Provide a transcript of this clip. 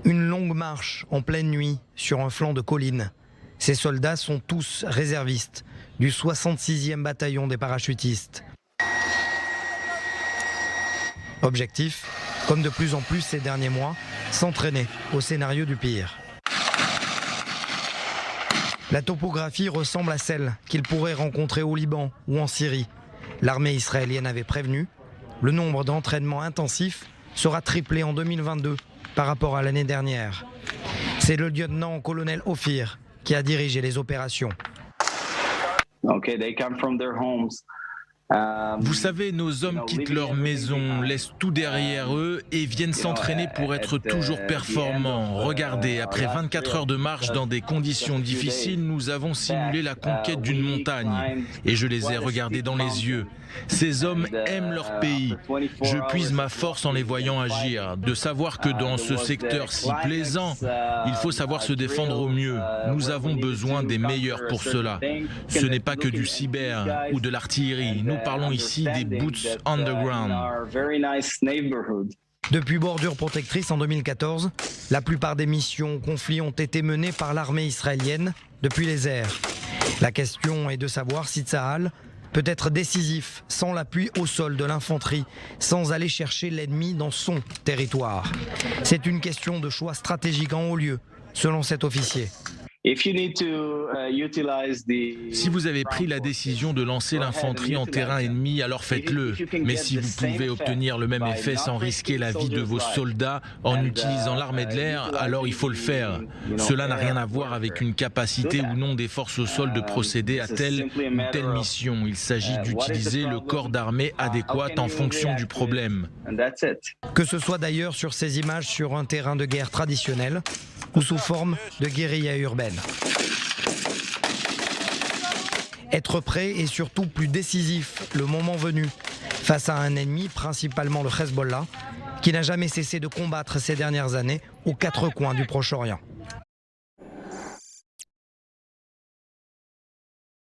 Une longue marche en pleine nuit sur un flanc de colline. Ces soldats sont tous réservistes du 66e bataillon des parachutistes. Objectif, comme de plus en plus ces derniers mois, s'entraîner au scénario du pire. La topographie ressemble à celle qu'ils pourraient rencontrer au Liban ou en Syrie. L'armée israélienne avait prévenu, le nombre d'entraînements intensifs sera triplé en 2022 par rapport à l'année dernière. C'est le lieutenant-colonel Ophir qui a dirigé les opérations. Vous savez, nos hommes quittent leur maison, laissent tout derrière eux et viennent s'entraîner pour être toujours performants. Regardez, après 24 heures de marche dans des conditions difficiles, nous avons simulé la conquête d'une montagne. Et je les ai regardés dans les yeux. Ces hommes aiment leur pays. Je puise ma force en les voyant agir. De savoir que dans ce secteur si plaisant, il faut savoir se défendre au mieux. Nous avons besoin des meilleurs pour cela. Ce n'est pas que du cyber ou de l'artillerie. Nous parlons ici des boots underground. Depuis Bordure Protectrice en 2014, la plupart des missions au conflit ont été menées par l'armée israélienne depuis les airs. La question est de savoir si Tsahal peut être décisif sans l'appui au sol de l'infanterie, sans aller chercher l'ennemi dans son territoire. C'est une question de choix stratégique en haut lieu, selon cet officier. Si vous avez pris la décision de lancer l'infanterie en terrain ennemi, alors faites-le. Mais si vous pouvez obtenir le même effet sans risquer la vie de vos soldats en utilisant l'armée de l'air, alors il faut le faire. Cela n'a rien à voir avec une capacité ou non des forces au sol de procéder à telle ou telle mission. Il s'agit d'utiliser le corps d'armée adéquat en fonction du problème. Que ce soit d'ailleurs sur ces images sur un terrain de guerre traditionnel ou sous forme de guérilla urbaine. Être prêt et surtout plus décisif le moment venu face à un ennemi, principalement le Hezbollah, qui n'a jamais cessé de combattre ces dernières années aux quatre coins du Proche-Orient.